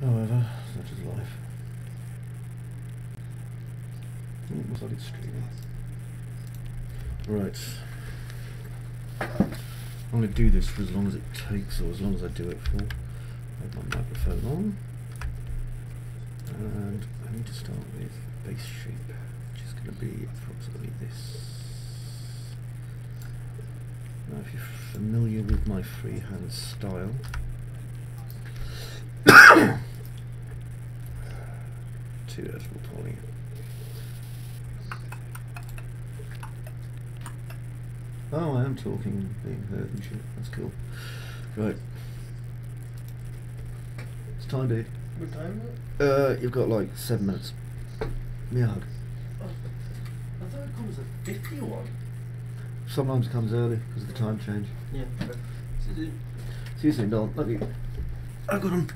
However, such is life. It was like it's streaming. Right. I'm going to do this for as long as it takes, or as long as I do it for. Have my microphone on. And I need to start with base shape, which is going to be approximately this. Now, if you're familiar with my freehand style, to editable poly. Oh, I am talking, being heard and shit. That's cool. Right. It's time, dude. What time is it? You've got like 7 minutes. Give me a hug. Oh, I thought it comes at 51. Sometimes it comes early because of the time change. Yeah. See you soon, Don. Love you. I've got him.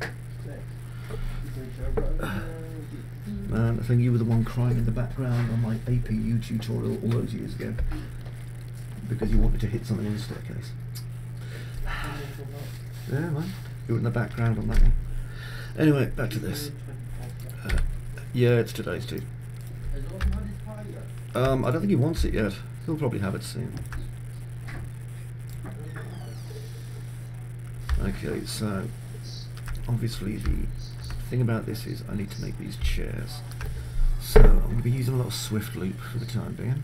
Man, I think you were the one crying in the background on my APU tutorial all those years ago because you wanted to hit something on the staircase. Yeah, man. You were in the background on that one. Anyway, back to this. Yeah, it's today's too. I don't think he wants it yet. He'll probably have it soon. Okay, so obviously the thing about this is I need to make these chairs. So I'm going to be using a lot of swift loop for the time being.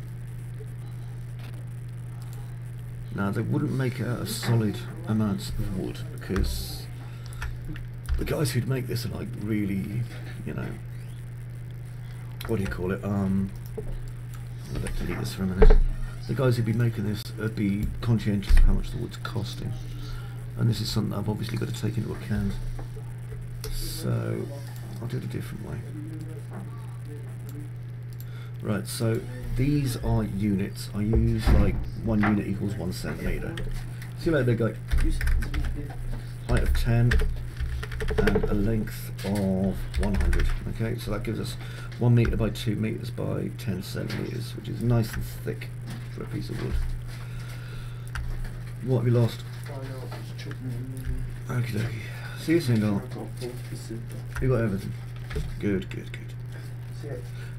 Now they wouldn't make out of solid amounts of wood because the guys who'd make this are like really, you know, what do you call it? I'll delete this for a minute. The guys who'd be making this would be conscientious of how much the wood's costing, and this is something I've obviously got to take into account. So I'll do it a different way. Right, so these are units. I use like 1 unit equals 1 centimetre. See like they go height of 10 and a length of 100. Okay, so that gives us 1 metre by 2 metres by 10 centimetres, which is nice and thick for a piece of wood. What have you lost? Okie dokie. See you soon, Dal. You got everything. Good, good, good.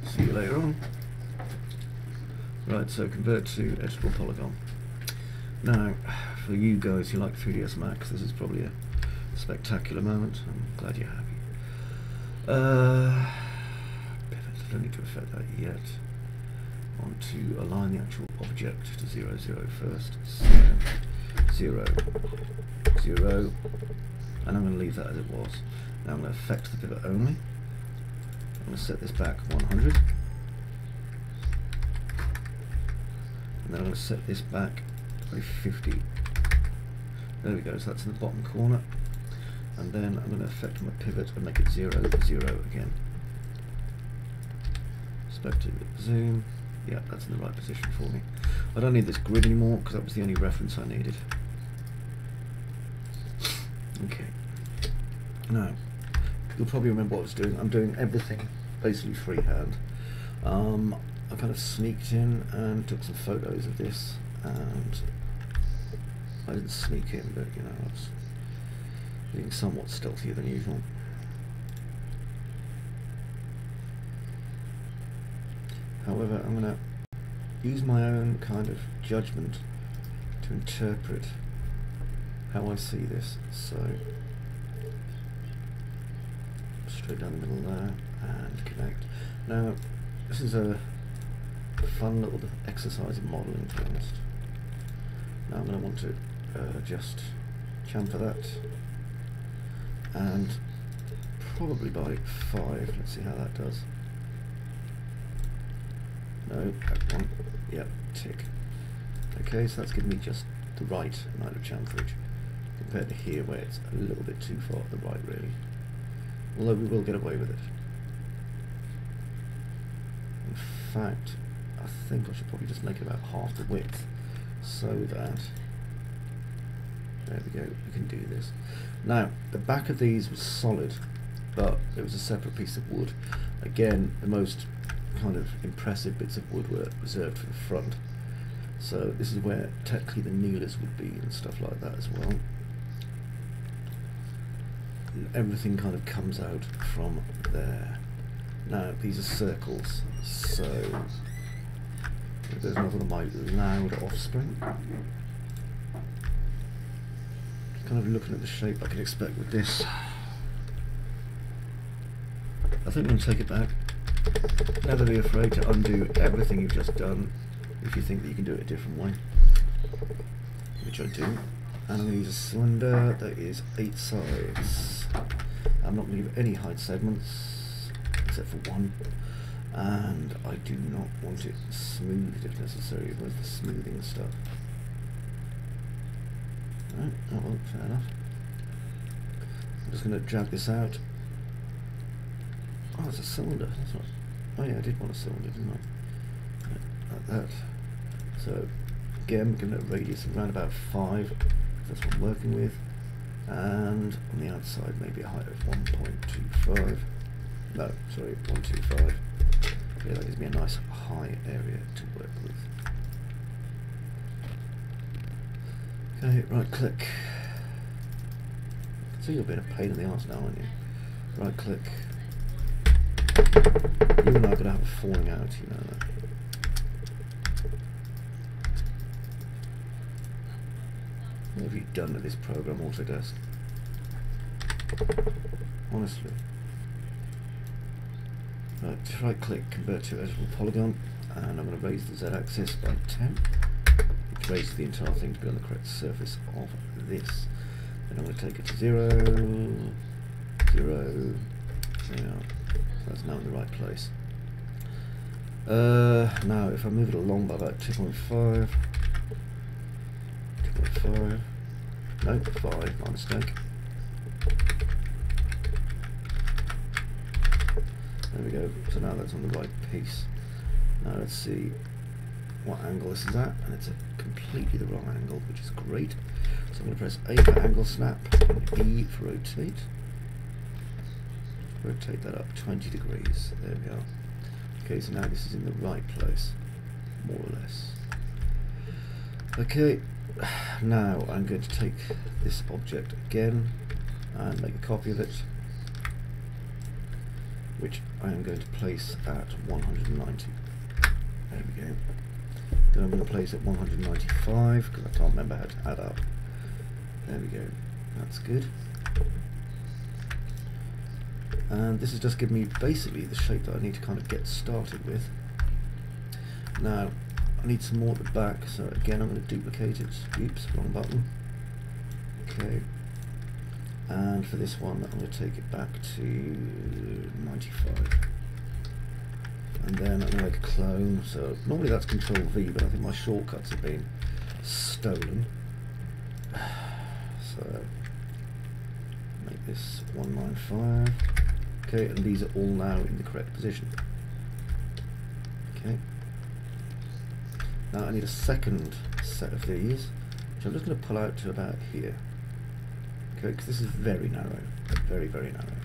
See you later on. Right, so convert to editable polygon. Now, for you guys who like 3ds Max, this is probably a spectacular moment. I'm glad you're happy. Pivot, I don't need to affect that yet. I want to align the actual object to 0, 0 first. So, 0, 0, and I'm going to leave that as it was. Now I'm going to affect the pivot only. I'm going to set this back 100. And then I'm going to set this back by 50. There we go, so that's in the bottom corner. And then I'm going to affect my pivot and make it 0, 0 again. Perspective, zoom. Yeah, that's in the right position for me. I don't need this grid anymore because that was the only reference I needed. Okay. Now, you'll probably remember what I was doing. I'm doing everything basically freehand. I kind of sneaked in and took some photos of this, and I didn't sneak in, but you know, I was being somewhat stealthier than usual. However, I'm going to use my own kind of judgment to interpret how I see this. So, straight down the middle there and connect. Now, this is a fun little exercise in modelling, to be honest. Now I'm going to want to just chamfer that, and probably by 5. Let's see how that does. No, that one. Yep, tick. Okay, so that's giving me just the right amount of chamferage compared to here, where it's a little bit too far to the right, really. Although we will get away with it. In fact, I think I should probably just make it about half the width, so that, there we go, we can do this. Now, the back of these was solid, but it was a separate piece of wood. Again, the most kind of impressive bits of wood were reserved for the front. So this is where technically the kneelers would be and stuff like that as well. everything kind of comes out from there. Now these are circles, so there's another of my loud offspring. Kind of looking at the shape I can expect with this. I think I'm going to take it back. Never be afraid to undo everything you've just done if you think that you can do it a different way, which I do. And I'm going to use a cylinder that is 8 sides. I'm not going to leave any height segments except for one, and I do not want it smoothed if necessary. Where's the smoothing stuff? Right, oh well, fair enough. I'm just going to drag this out. Oh, it's a cylinder. That's not. Oh yeah, I did want a cylinder, didn't I? Right, like that. So again, we're giving it a radius of around about 5. That's what I'm working with. And on the outside, maybe a height of 1.25. No, sorry, 125. Yeah, that gives me a nice high area to work with. Okay, right click. So you're being a pain in the arse now, aren't you? Right click. You and I are going to have a falling out, you know that. What have you done with this program, Autodesk? Honestly. Right, right click, convert to editable polygon, and I'm going to raise the z-axis by 10, which raises the entire thing to be on the correct surface of this. Then I'm going to take it to 0, 0, 0. So that's now in the right place. Now if I move it along by about 2.5, 2.5, no, 5, my mistake. There we go, so now that's on the right piece. Now let's see what angle this is at, and it's completely the wrong angle, which is great. So I'm going to press A for angle snap, and E for rotate. Rotate that up 20 degrees, there we are. Okay, so now this is in the right place, more or less. Okay, now I'm going to take this object again and make a copy of it, which I am going to place at 190. There we go. Then I'm going to place it 195 because I can't remember how to add up. There we go. That's good. And this is just giving me basically the shape that I need to kind of get started with. Now I need some more at the back, so again I'm going to duplicate it. Oops, wrong button. Okay. And for this one I'm going to take it back to 95. And then I'm going to make a clone. So normally that's Control V, but I think my shortcuts have been stolen. So make this 195. Okay, and these are all now in the correct position. Okay. Now I need a second set of these, which I'm just going to pull out to about here. Okay, because this is very narrow, very, very narrow.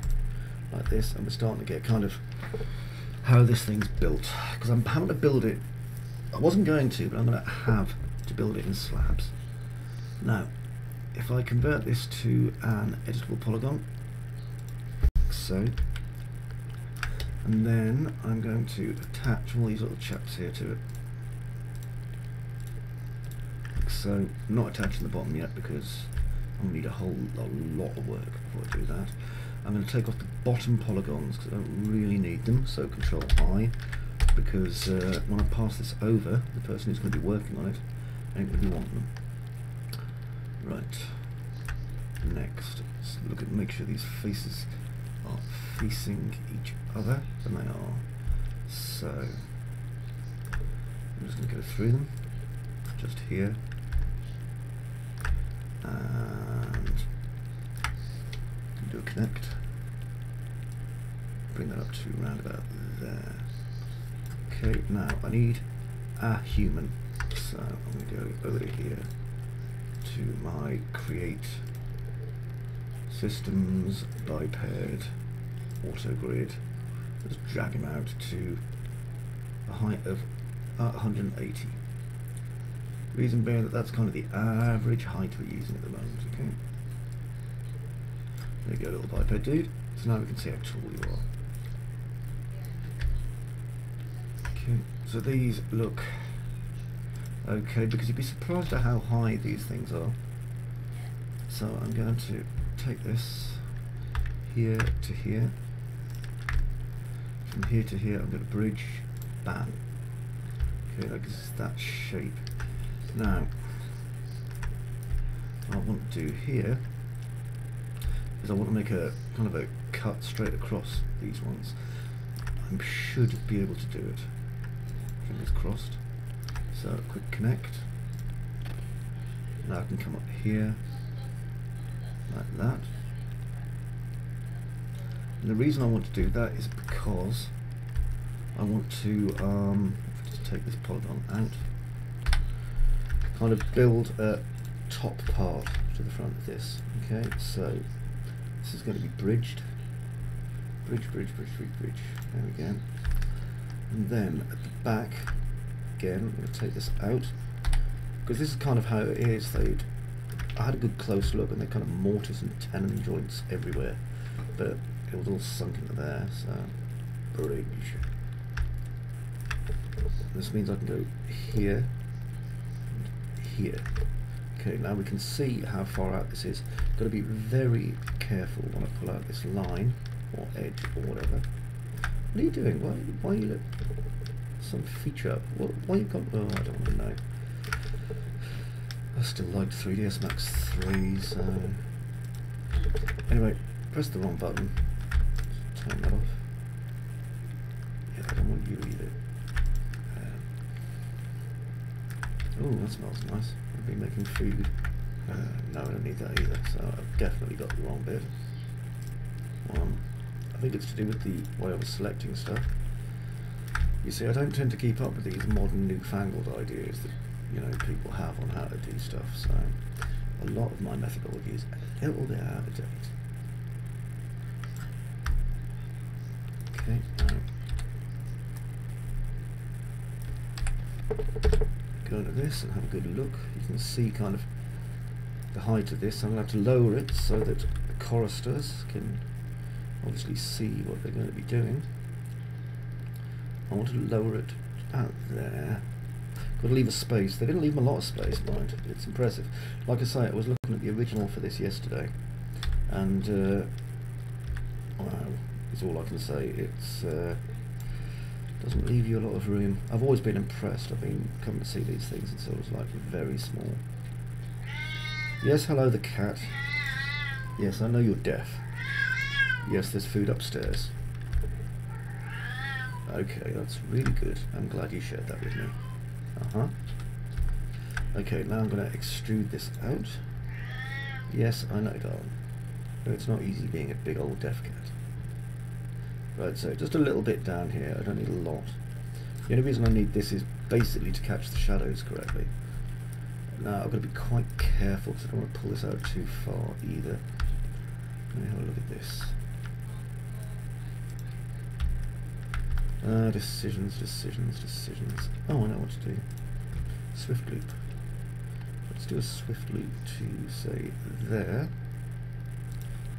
Like this, and we're starting to get kind of how this thing's built. Because I'm having to build it, I wasn't going to, but I'm going to have to build it in slabs. Now, if I convert this to an editable polygon, like so, and then I'm going to attach all these little chaps here to it. Like so, I'm not attaching the bottom yet because I'm going to need a lot of work before I do that. I'm going to take off the bottom polygons because I don't really need them, so Control I, because when I pass this over, the person who's going to be working on it ain't going to be wanting them. Right, next, let's look at, make sure these faces are facing each other, and they are. So I'm just going to go through them, just here, and do a connect, bring that up to around about there. Okay, now I need a human, so I'm going to go over here to my create systems biped auto grid. Just drag him out to a height of 180. Reason being that that's kind of the average height we're using at the moment. Okay. There you go, little biped dude. So now we can see how tall you are. Okay, so these look okay, because you'd be surprised at how high these things are. So I'm going to take this here to here. From here to here I'm going to bridge, bam. Okay, that gives us that shape. Now, what I want to do here is I want to make a kind of a cut straight across these ones. I should be able to do it. Fingers crossed. So quick connect. Now I can come up here like that. And the reason I want to do that is because I want to just take this polygon out, kind of build a top part to the front of this. Okay, so this is going to be bridged. Bridge. There we go. And then at the back, again, I'm going to take this out, because this is kind of how it is. I had a good close look, and they're kind of mortise and tenon joints everywhere, but it was all sunk into there. So bridge. This means I can go here and here. Okay, now we can see how far out this is. Got to be very careful when I pull out this line or edge or whatever. What are you doing? Why are you some feature? Why you got? Oh, I don't want to know. I still liked 3ds Max 3, so anyway, press the wrong button. Turn that off. Yeah, I don't want you either. Oh, that smells nice. I've been making food. No, I don't need that either, so I've definitely got the wrong bit. I think it's to do with the way I was selecting stuff. You see, I don't tend to keep up with these modern newfangled ideas that people have on how to do stuff, so a lot of my methodology is a little bit out of date. Okay, go to this and have a good look. You can see kind of the height of this. I'm going to have to lower it so that the choristers can obviously see what they're going to be doing. I want to lower it out there. Got to leave a space. They didn't leave them a lot of space, mind. It's impressive. Like I say, I was looking at the original for this yesterday, and wow, is all I can say. It's doesn't leave you a lot of room. I've always been impressed. I've been coming to see these things, and so it was like very small. Yes, hello, the cat. Yes, I know you're deaf. Yes, there's food upstairs. Okay, that's really good. I'm glad you shared that with me. Okay, now I'm going to extrude this out. Yes, I know, darling. But it's not easy being a big old deaf cat. Right, so just a little bit down here. I don't need a lot. The only reason I need this is basically to catch the shadows correctly. Now I've got to be quite careful because I don't want to pull this out too far either. Let me have a look at this. Decisions. Oh, I know what to do. Swift loop. Let's do a swift loop to, say, there.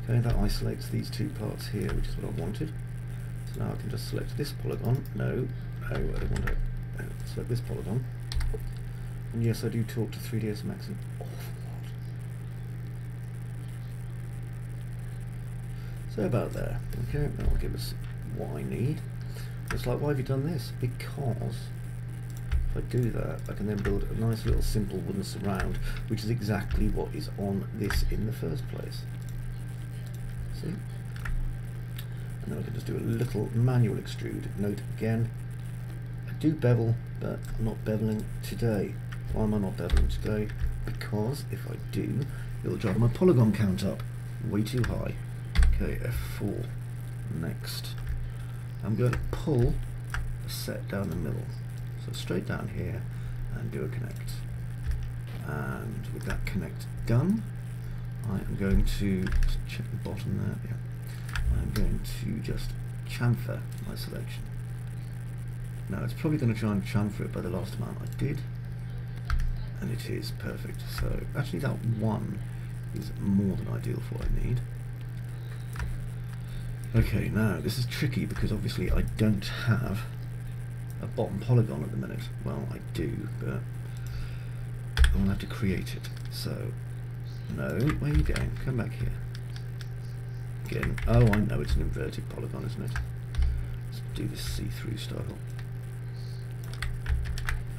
Okay, that isolates these two parts here, which is what I wanted. So now I can just select this polygon. No, I don't want to select this polygon. And yes, I do talk to 3ds Max an awful lot. So about there. Okay, that will give us what I need. It's like, why have you done this? Because if I do that, I can then build a nice little simple wooden surround, which is exactly what is on this in the first place. See? And then I can just do a little manual extrude. Note again, I do bevel, but I'm not beveling today. Why am I not beveling today? Because if I do, it'll drive my polygon count up way too high. Okay, F4. Next. I'm going to pull a set down the middle. So straight down here and do a connect. And with that connect done, I am going to check the bottom there. Yeah. I'm going to just chamfer my selection. Now it's probably going to try and chamfer it by the last amount I did. And it is perfect. So actually that one is more than ideal for what I need. Okay, now this is tricky because obviously I don't have a bottom polygon at the minute. Well, I do, but I'll have to create it. So, no, where are you going? Come back here. Again, oh, I know it's an inverted polygon, isn't it? Let's do this see-through style.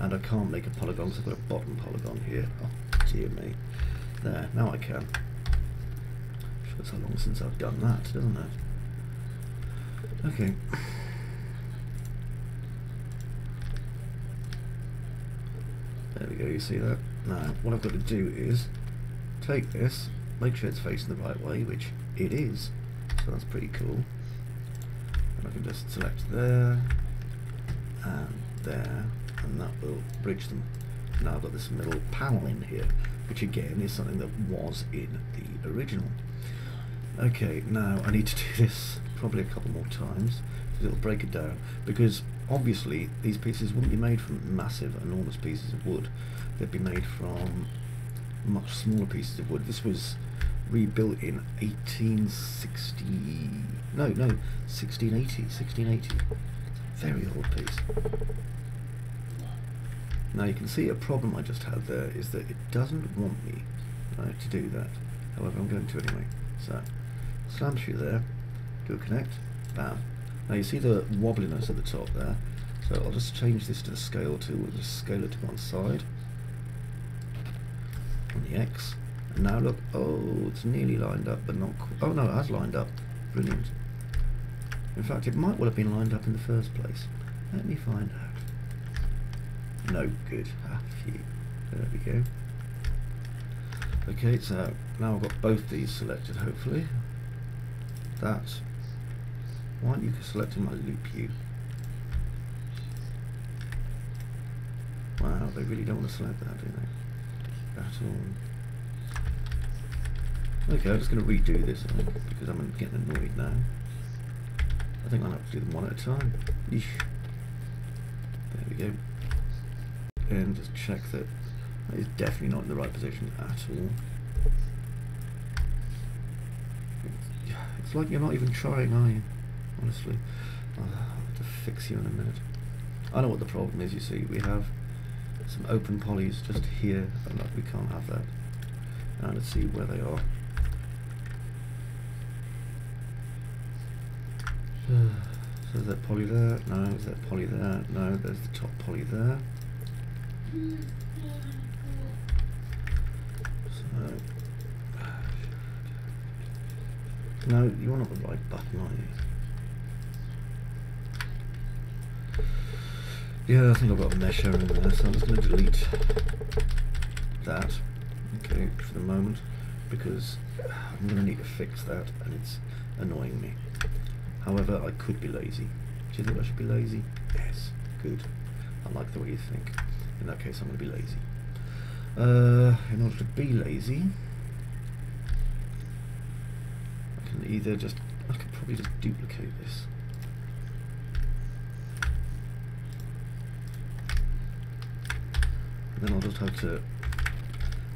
And I can't make a polygon because I've got a bottom polygon here. Oh, dear me. There, now I can. Shows how long since I've done that, doesn't it? Okay. There we go, you see that? Now, what I've got to do is take this, make sure it's facing the right way, which it is. So that's pretty cool. And I can just select there, and there, and that will bridge them. Now I've got this middle panel in here, which again is something that was in the original. Okay, now I need to do this probably a couple more times because it'll break it down, because obviously these pieces wouldn't be made from massive, enormous pieces of wood. They'd be made from much smaller pieces of wood. This was rebuilt in 1860, no, 1680. Very old piece. Now you can see a problem I just had there is that it doesn't want me to do that. However, I'm going to anyway. So, slam through there, do a connect, bam. Now you see the wobbliness at the top there. So I'll just change this to the scale tool and just scale it to one side on the X. And now look, oh, it's nearly lined up, but not quite. Oh no, it has lined up. Brilliant. In fact, it might well have been lined up in the first place. Let me find out. No good. Ah, phew. There we go. Okay, so now I've got both these selected, hopefully. That. Why aren't you selecting my loop U? Wow, they really don't want to select that, do they? At all. Okay, I'm just going to redo this because I'm getting annoyed now. I think I'll have to do them one at a time. Eesh. There we go. And just check that is definitely not in the right position at all. It's like you're not even trying, are you? Honestly. I'll have to fix you in a minute. I know what the problem is, you see. We have some open polys just here, and we can't have that. Now let's see where they are. So is that poly there? No. Is that poly there? No. There's the top poly there. So, no, you're not the right button, are you? Yeah, I think I've got a mesh error in there, so I'm just going to delete that, okay, for the moment, because I'm going to need to fix that, and it's annoying me. However, I could be lazy. Do you think I should be lazy? Yes, good. I like the way you think. In that case, I'm going to be lazy. In order to be lazy, I can either just, I could probably just duplicate this. And then I'll just have to,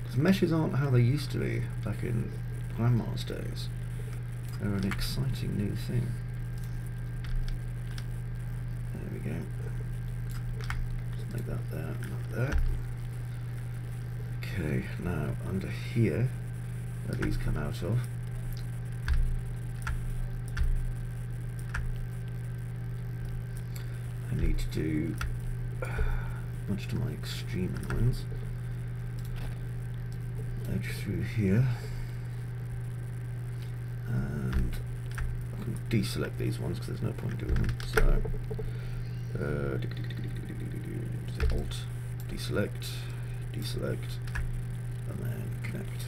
because meshes aren't how they used to be back in Grandma's days. They're an exciting new thing. There we go. Just make that there, not there. Okay, now under here, where these come out of, I need to do, much to my extreme annoyance, edge through here, and I can deselect these ones because there's no point doing them. So, Alt, deselect, deselect, and then connect.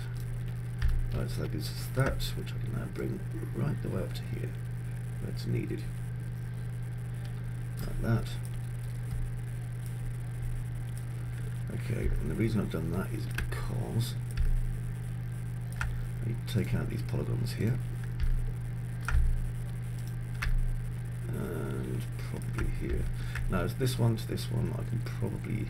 Right, so that gives us that, which I can now bring right the way up to here, where it's needed. Like that. Okay, and the reason I've done that is because I need to take out these polygons here. And probably here. Now, it's this one to this one, I can probably,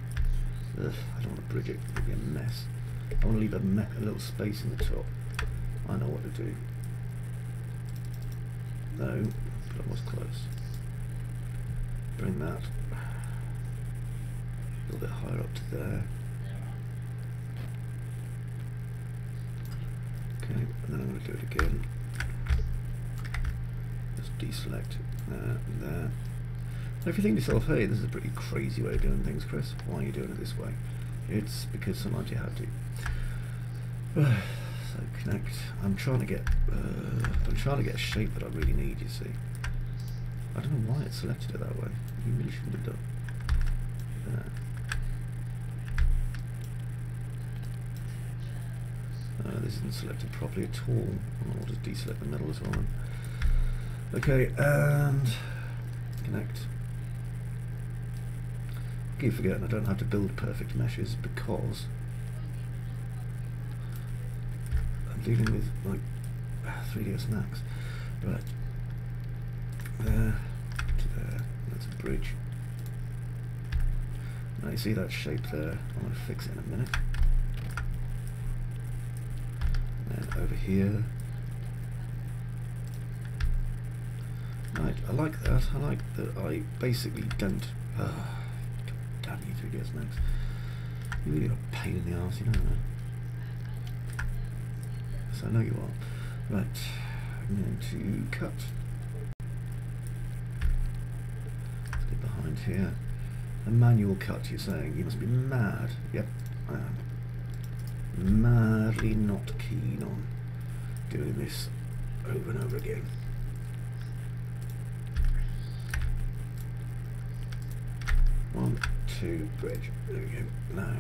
I don't want to bridge it, it'll be a mess. I want to leave a little space in the top. I know what to do. though, but I was close. Bring that a little bit higher up to there. Okay, and then I'm going to do it again. Just deselect there and there. Now if you think to yourself, hey, this is a pretty crazy way of doing things, Chris, why are you doing it this way? It's because sometimes you have to. So connect. I'm trying to get a shape that I really need, you see. I don't know why it selected it that way. You really shouldn't have done. There. This isn't selected properly at all. I'll just deselect the middle as well. Okay, and connect. I keep forgetting I don't have to build perfect meshes because I'm dealing with like 3ds Max. Right. There to there. That's a bridge. Now you see that shape there. I'm going to fix it in a minute. And then over here. Right, I like that. I like that I basically don't. God damn you, 3ds Max. You really are a pain in the arse, you know that. Yes, I know you are. Right, I'm going to cut. Let's get behind here. A manual cut, you're saying? You must be mad. Yep, I am. Madly not keen on doing this over and over again. One, two, bridge. There we go. Now,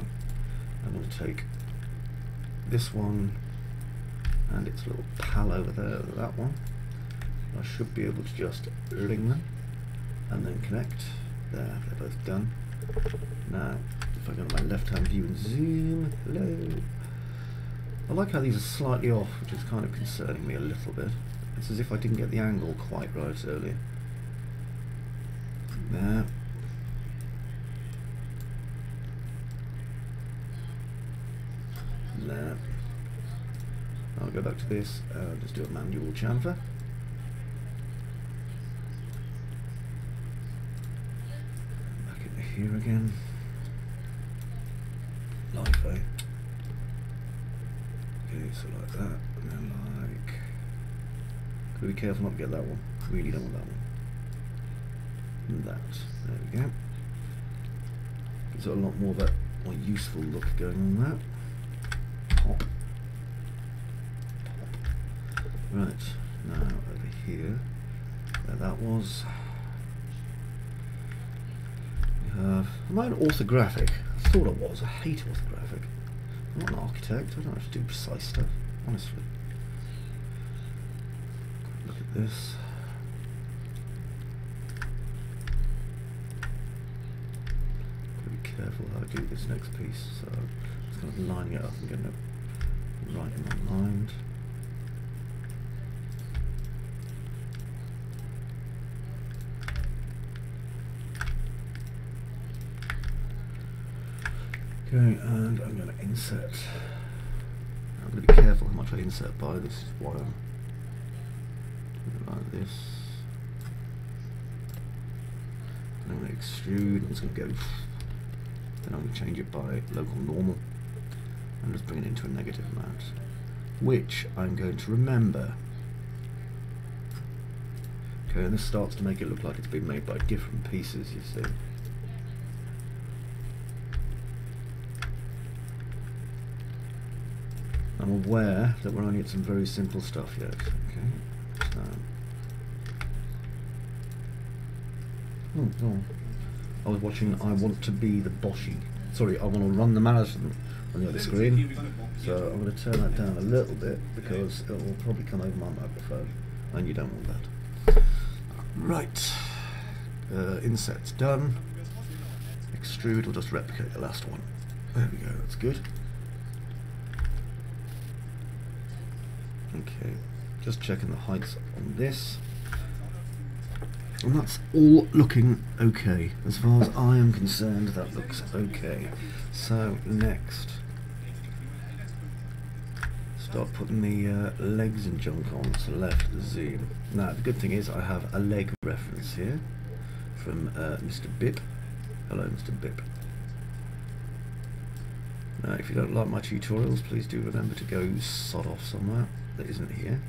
I'm going to take this one and its little pal over there, that one. I should be able to just link them and then connect. There, they're both done. Now, if I go to my left-hand view and zoom, hello. I like how these are slightly off, which is kind of concerning me a little bit. It's as if I didn't get the angle quite right earlier. There. There. I'll go back to this and just do a manual chamfer. Back into here again. Like that. Okay, so like that, and then like. Gotta be careful not to get that one. Really don't want that one. And that. There we go. Gives it a lot more of a more useful look going on there. Pop. Pop. Right, now over here, there that was. We have. Am I an orthographic? I thought I was. I hate orthographic. I'm not an architect. I don't have to do precise stuff, honestly. Look at this. Gotta be careful how I do this next piece. So just kind of lining it up and getting it right in my mind. Okay, and I'm going to insert. I'm going to be careful how much I insert by. This is why I'm doing it like this. And I'm going to extrude, and it's going to go. Then I'm going to change it by local normal. I'm just bringing it into a negative amount, which I'm going to remember. Okay, and this starts to make it look like it's been made by different pieces, you see. I'm aware that we're only at some very simple stuff yet. Okay. Oh. I was watching I Want to Be the Boshi. Sorry, I Want to Run the Marathon on the other screen. So I'm going to turn that down a little bit because it will probably come over my microphone, and you don't want that. Right. Inset's done. Extrude will just replicate the last one. There we go, that's good. Okay, just checking the heights on this. And that's all looking okay. As far as I am concerned, that looks okay. So, next. Let's Start putting the legs and junk on. Select zoom. Now the good thing is I have a leg reference here from Mr. Bip. Hello, Mr. Bip. Now, if you don't like my tutorials, please do remember to go sod off somewhere that isn't here,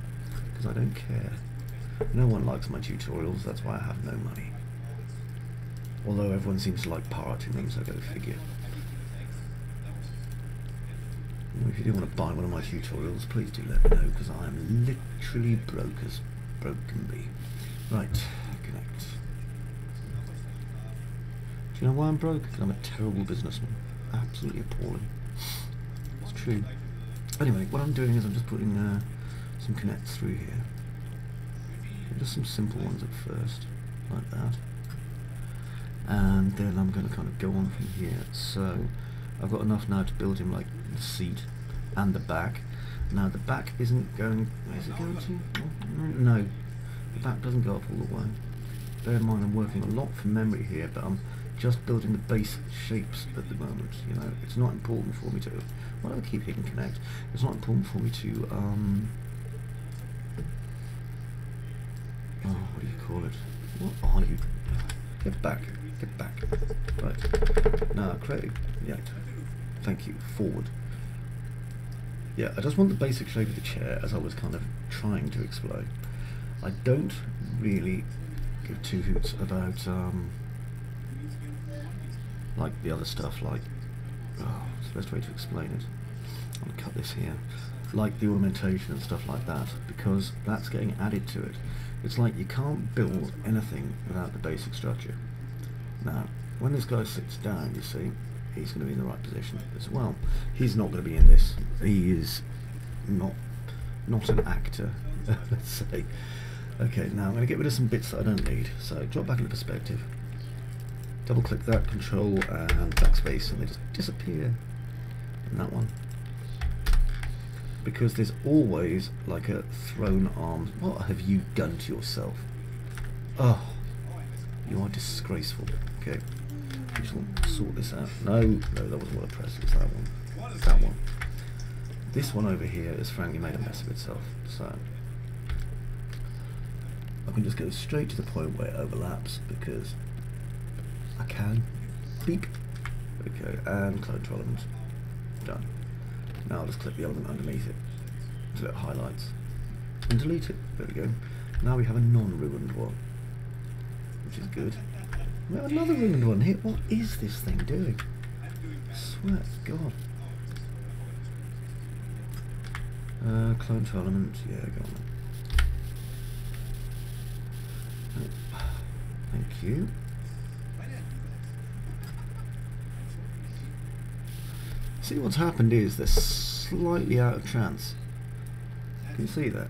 because I don't care. No one likes my tutorials, that's why I have no money. Although everyone seems to like pirating them, so go figure. If you do want to buy one of my tutorials, please do let me know, because I am literally broke as broke can be. Right, connect. Do you know why I'm broke? Because I'm a terrible businessman. Absolutely appalling. It's true. Anyway, what I'm doing is I'm just putting some connects through here. Just some simple ones at first, like that. And then I'm going to kind of go on from here. So I've got enough now to build him like the seat and the back. Now the back isn't going, is it going to? No, the back doesn't go up all the way. Bear in mind I'm working a lot from memory here, but I'm just building the basic shapes at the moment. You know, it's not important for me to, why do I keep hitting connect? It's not important for me to, oh, what do you call it? What are you? Get back. Get back. Right. Now, create. Yeah. Thank you. Forward. Yeah, I just want the basic shape of the chair, as I was kind of trying to explain. I don't really give two hoots about, like the other stuff, like, oh, it's the best way to explain it. I'll cut this here. Like the ornamentation and stuff like that, because that's getting added to it. It's like you can't build anything without the basic structure. Now, when this guy sits down, you see, he's going to be in the right position as well. He's not going to be in this. He is not an actor, let's say. Okay, now I'm going to get rid of some bits that I don't need. So drop back into perspective. Double click that, control and backspace, and they just disappear in that one. Because there's always like a thrown arms. What have you done to yourself? Oh, you are disgraceful. Okay, we just want to sort this out. No, that wasn't what I pressed. It's that one. That one. This one over here has frankly made a mess of itself. So I can just go straight to the point where it overlaps because I can. Beep. Okay, and clone element. Done. Now I'll just click the element underneath it until it highlights and delete it. There we go. Now we have a non-ruined one, which is good. We have another ruined one here. What is this thing doing? I swear to God. Clone to element. Yeah, go on. Thank you. See, what's happened is they're slightly out of trance. Can you see that?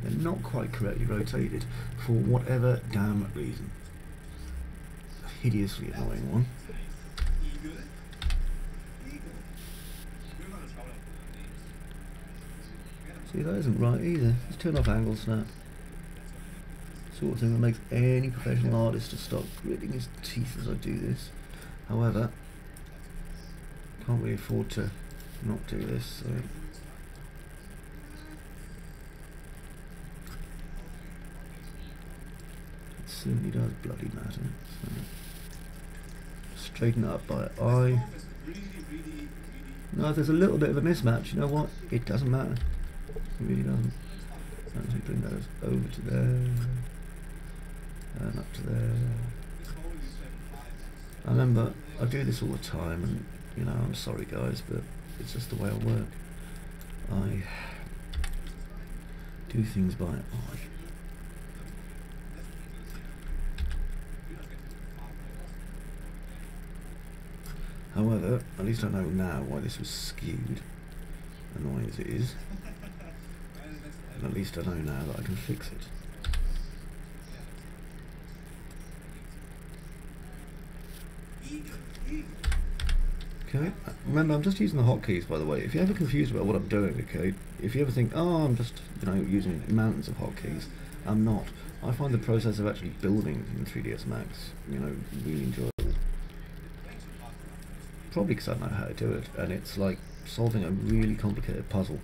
They're not quite correctly rotated for whatever damn reason. A hideously annoying one. See, that isn't right either. Let's turn off angle snap. Sort of thing that makes any professional artist to start gritting his teeth as I do this. However, can't really afford to not do this, so it certainly does bloody matter. So straighten it up by eye. No, there's a little bit of a mismatch. You know what? It doesn't matter. It really doesn't. Let me bring those over to there and up to there. I remember I do this all the time, and you know, I'm sorry guys, but it's just the way I work. I do things by eye. However, at least I know now why this was skewed, annoying as it is. And at least I know now that I can fix it. Okay, remember I'm just using the hotkeys, by the way. If you're ever confused about what I'm doing, okay, if you ever think, oh, I'm just, you know, using mountains of hotkeys, I'm not. I find the process of actually building in 3ds Max, you know, really enjoyable. Probably because I know how to do it, and it's like solving a really complicated puzzle.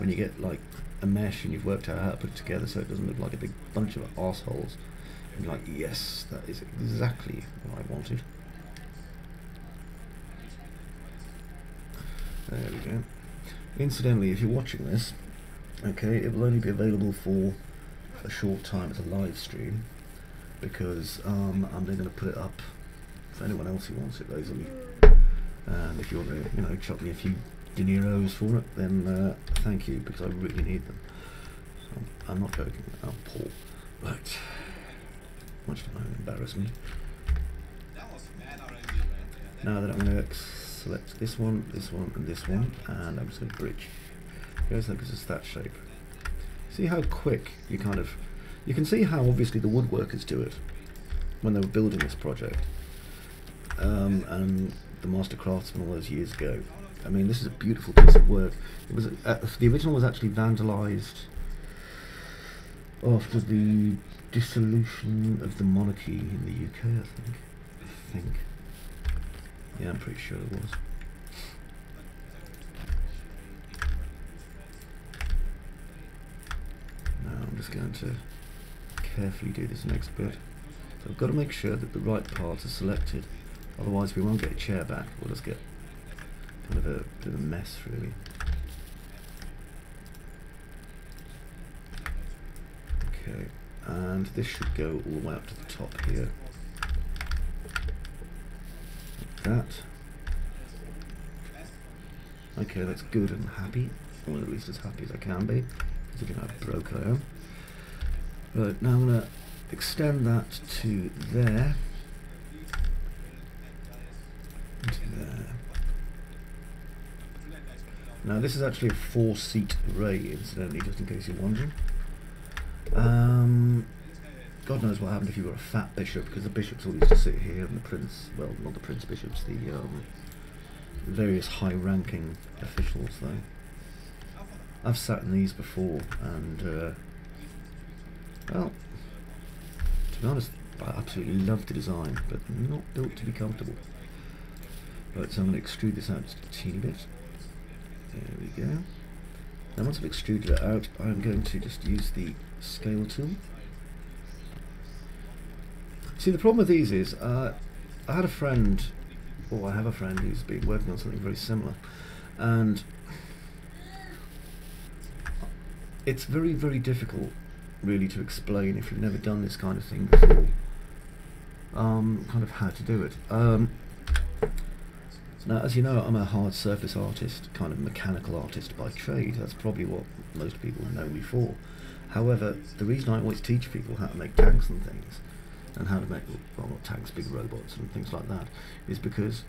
when you get like a mesh and you've worked out how to put it together so it doesn't look like a big bunch of arseholes. And you're like, yes, that is exactly what I wanted. There we go. Incidentally, if you're watching this, okay, it will only be available for a short time as a live stream, because I'm then going to put it up for anyone else who wants it, basically. And if you want to, you know, chop me a few dineros for it, then thank you, because I really need them. I'm not joking. I'm poor. Right. Much for my own embarrassment. Now that I'm going to select this one, and this one, and I'm just going to bridge. Here's like it's that shape. See how quick you kind of... You can see how obviously the woodworkers do it when they were building this project. And the master craftsmen all those years ago. I mean, this is a beautiful piece of work. It was the original was actually vandalized after the dissolution of the monarchy in the UK, I think. Yeah, I'm pretty sure it was. Now I'm just going to carefully do this next bit. So I've got to make sure that the right parts are selected, otherwise we won't get a chair back. We'll just get kind of a bit of a mess, really. Okay, and this should go all the way up to the top here. Like that. Okay, that's good and happy, or at least as happy as I can be, considering how broke I am. Right, now I'm going to extend that to there, and to there. Now this is actually a 4-seat array, incidentally, just in case you're wondering. God knows what happened if you were a fat bishop, because the bishops all used to sit here, and the prince, well, not the prince bishops, the various high-ranking officials, though. I've sat in these before, and well, to be honest, I absolutely love the design, but not built to be comfortable. Right, so I'm going to extrude this out just a teeny bit. There we go. Now once I've extruded it out, I'm going to just use the scale tool. See, the problem with these is, I had a friend, or I have a friend who's been working on something very similar, and it's very, very difficult really to explain if you've never done this kind of thing before, kind of how to do it. Now, as you know, I'm a hard surface artist, kind of mechanical artist by trade. That's probably what most people know me for. However, the reason I always teach people how to make tanks and things, and how to make, well, not tanks, big robots and things like that, is because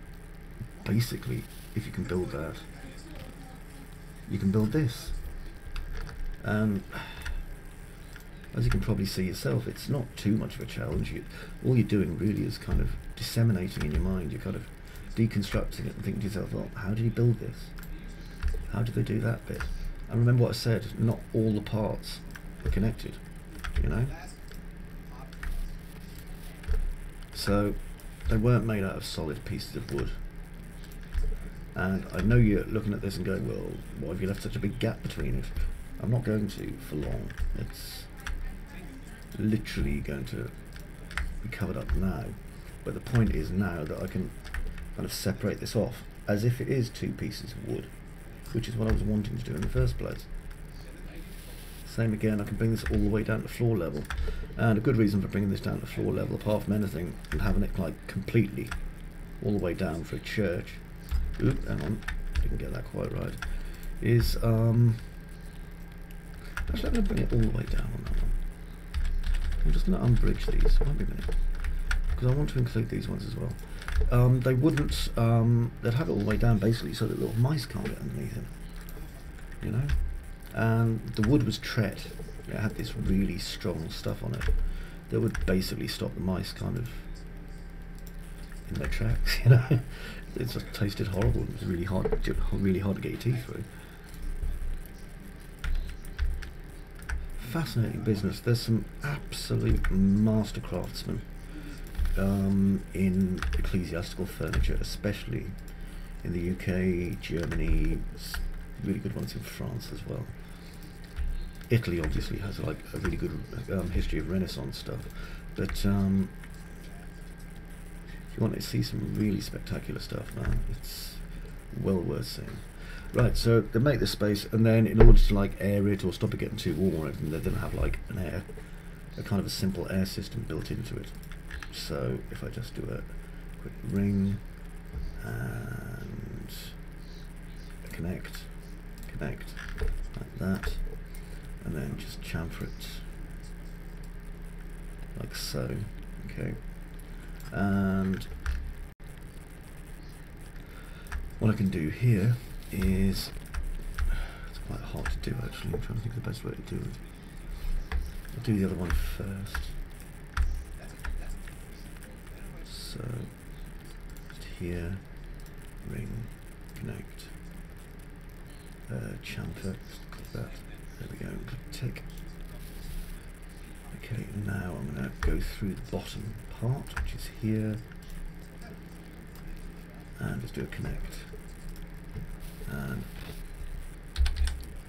basically, if you can build that, you can build this. And as you can probably see yourself, it's not too much of a challenge. All you're doing really is kind of disseminating in your mind. You're kind of deconstructing it and thinking to yourself, well, how did you build this? How did they do that bit? And remember what I said, not all the parts are connected, you know? So they weren't made out of solid pieces of wood. And I know you're looking at this and going, well, why have you left such a big gap between it? I'm not going to for long. It's literally going to be covered up now. But the point is now that I can kind of separate this off as if it is two pieces of wood, which is what I was wanting to do in the first place. Same again, I can bring this all the way down to floor level, and a good reason for bringing this down to floor level, apart from anything, and having it like completely all the way down for a church, oop, hang on, didn't get that quite right, is actually I'm going to bring it all the way down on that one. I'm just going to unbridge these, won't be a minute, because I want to include these ones as well. They wouldn't, they'd have it all the way down basically so that little mice can't get underneath it, you know? And the wood was tret. It had this really strong stuff on it that would basically stop the mice kind of in their tracks, you know? It just tasted horrible. It was really hard to get your teeth through. Fascinating business. There's some absolute master craftsmen in ecclesiastical furniture, especially in the UK, Germany, really good ones in France as well. Italy obviously has like a really good history of Renaissance stuff, but if you want to see some really spectacular stuff, man, it's well worth seeing. Right, so they make this space, and then in order to like air it or stop it getting too warm or anything, they then have like a kind of a simple air system built into it. So if I just do a quick ring and connect like that, and then just chamfer it like so, okay. And what I can do here is, it's quite hard to do actually, I'm trying to think of the best way to do it. I'll do the other one first. So, just here, ring, connect, chamfer, click that, there we go, click tick. Okay, now I'm going to go through the bottom part, which is here, and just do a connect. And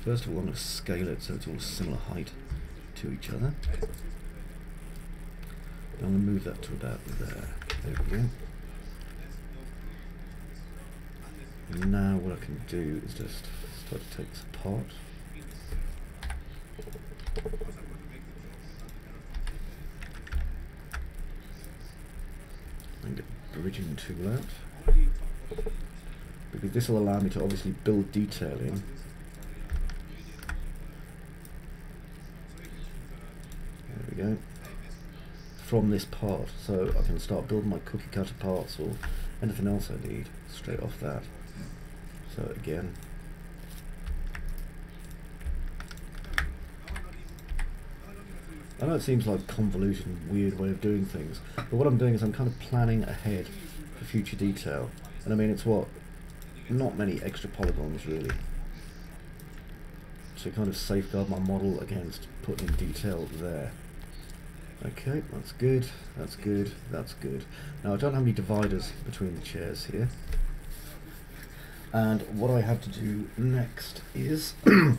first of all, I'm going to scale it so it's all a similar height to each other. I'm going to move that to about there. There we go. And now what I can do is just start to take this apart. And get the bridging tool out. Because this will allow me to obviously build detail in. There we go. From this part, so I can start building my cookie cutter parts or anything else I need straight off that. So again, I know it seems like convoluted and weird way of doing things, but what I'm doing is I'm kind of planning ahead for future detail. And I mean, it's what, not many extra polygons really, to kind of safeguard my model against putting detail there. Okay, that's good, that's good, that's good. Now I don't have any dividers between the chairs here. And what I have to do next is I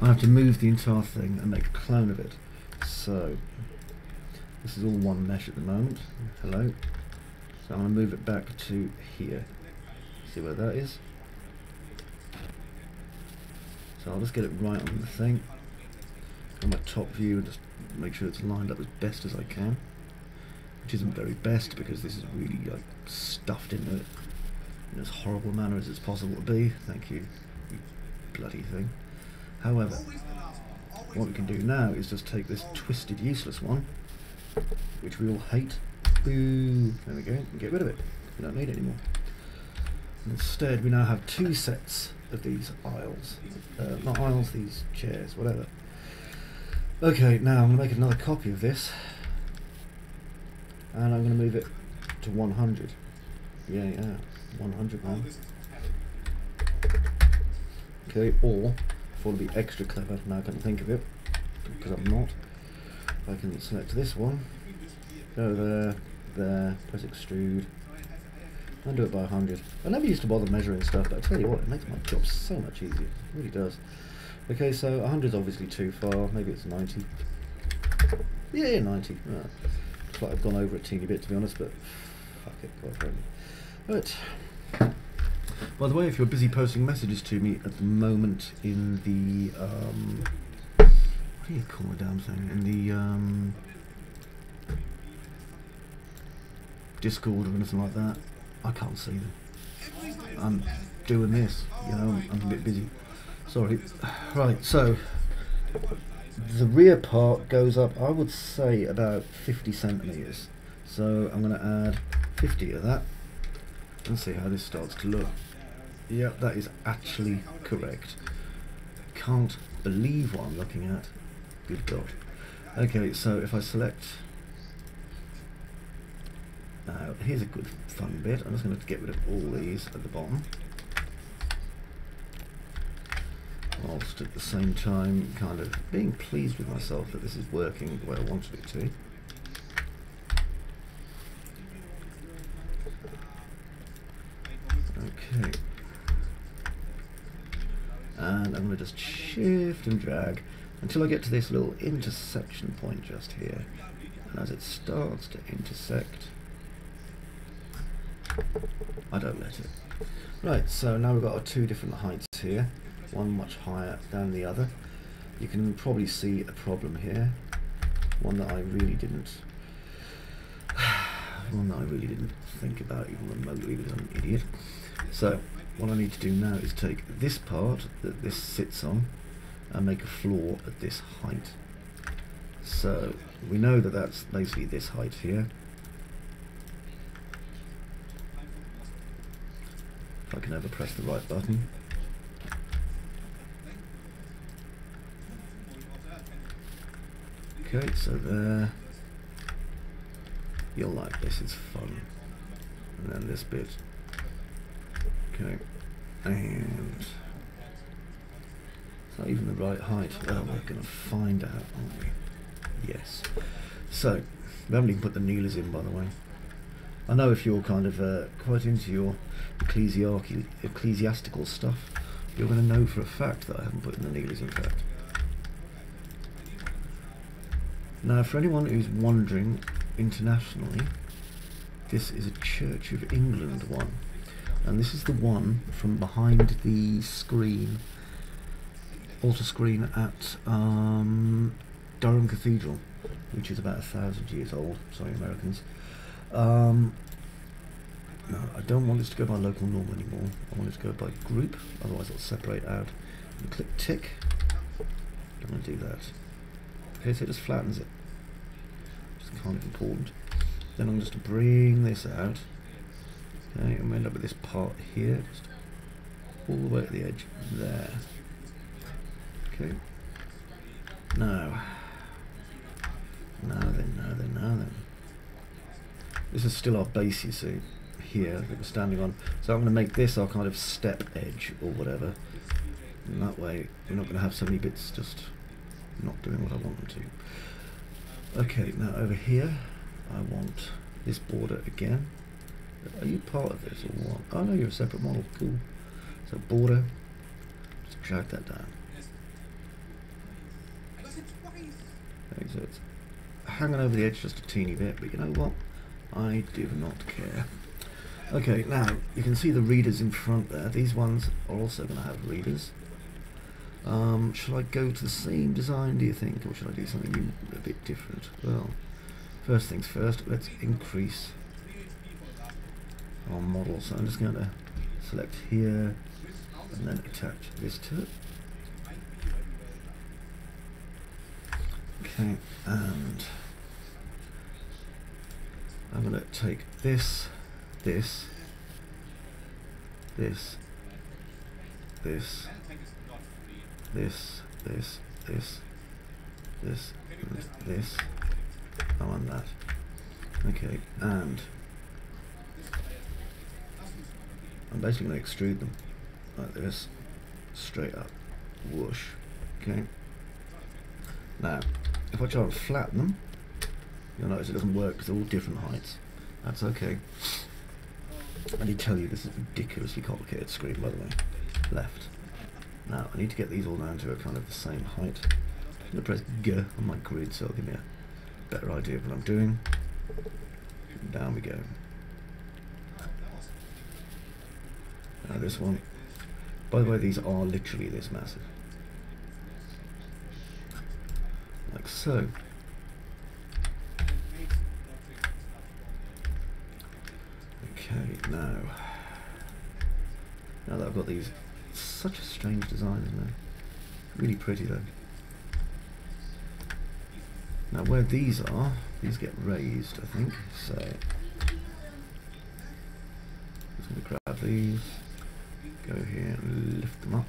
have to move the entire thing and make a clone of it. So this is all one mesh at the moment. Hello. So I'm going to move it back to here. See where that is? So I'll just get it right on the thing. On my top view and just make sure it's lined up as best as I can. Which isn't very best because this is really like stuffed into it in as horrible a manner as it's possible to be. Thank you, you bloody thing. However, what we can do now is just take this twisted useless one, which we all hate. Boo! There we go, and get rid of it. We don't need it anymore. And instead we now have two sets of these aisles. Not aisles, these chairs, whatever. Okay, now I'm going to make another copy of this, and I'm going to move it to 100. Yeah, 100 now. Okay, or if I want to be extra clever, now I can think of it, because I'm not, I can select this one, go there, there, press extrude, and do it by 100. I never used to bother measuring stuff, but I tell you what, it makes my job so much easier. It really does. Okay, so 100 is obviously too far. Maybe it's 90. Yeah, 90. Right. Looks like I've gone over a teeny bit, to be honest, but fuck it, quite frankly. But by the way, if you're busy posting messages to me at the moment in the what do you call the damn thing? In the Discord or anything like that, I can't see them. I'm doing this, you know, I'm a bit busy. Sorry. Right, so the rear part goes up, I would say, about 50 centimeters. So I'm going to add 50 of that and see how this starts to look. Yep, that is actually correct. Can't believe what I'm looking at. Good God. Okay, so if I select, here's a good fun bit. I'm just going to get rid of all these at the bottom, whilst at the same time kind of being pleased with myself that this is working the way I wanted it to. Okay. And I'm going to just shift and drag until I get to this little intersection point just here. And as it starts to intersect, I don't let it. Right, so now we've got our two different heights here, one much higher than the other. You can probably see a problem here, one that I really didn't think about even remotely because I'm an idiot. So what I need to do now is take this part that this sits on and make a floor at this height. So we know that that's basically this height here. If I can ever press the right button. Okay, so there. You'll like this, it's fun. And then this bit. Okay, and it's not even the right height. Well, we're going to find out, aren't we? Yes. So, we haven't even put the kneelers in, by the way. I know if you're kind of quite into your ecclesiastical stuff, you're going to know for a fact that I haven't put in the kneelers, in fact. Now, for anyone who's wondering, internationally, this is a Church of England one. And this is the one from behind the screen, altar screen at Durham Cathedral, which is about 1,000 years old. Sorry, Americans. No, I don't want this to go by local norm anymore. I want it to go by group, otherwise it'll separate out. And click tick. Don't want to do that. Okay, so it just flattens it. It's kind of important. Then I'm just to bring this out. Okay, and we end up with this part here, just all the way to the edge there. Okay. Now then. This is still our base, you see, here that we're standing on. So I'm going to make this our kind of step edge or whatever. And that way we're not going to have so many bits just not doing what I want them to. Okay, now over here I want this border again. Are you part of this or what? Oh no, you're a separate model. Cool. So border, just drag that down. Okay, so it's hanging over the edge just a teeny bit, but you know what? I do not care. Okay, now you can see the readers in front there. These ones are also going to have readers. Shall I go to the same design, do you think, or should I do something a bit different? Well, first things first, let's increase our model. So I'm just going to select here and then attach this to it. Okay, and I'm going to take this, this, this, this, this, this, this, this, and this. I want that. Okay, and I'm basically going to extrude them like this, straight up, whoosh. Okay. Now, if I try and flatten them, you'll notice it doesn't work because they're all different heights. That's okay. I need to tell you this is a ridiculously complicated screen, by the way. Left. Now, I need to get these all down to a kind of the same height. I'm going to press G on my grid so it'll give me a better idea of what I'm doing. And down we go. Now this one. By the way, these are literally this massive. Like so. Okay, now that I've got these, it's such a strange design, isn't it? Really pretty though. Now where these are, these get raised, I think, so just going to grab these, go here and lift them up.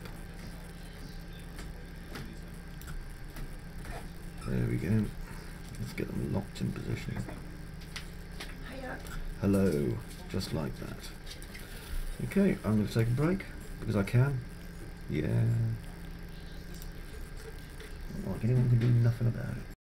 There we go. Let's get them locked in position. Hello, just like that. Okay, I'm going to take a break because I can. Yeah. Like anyone can do nothing about it.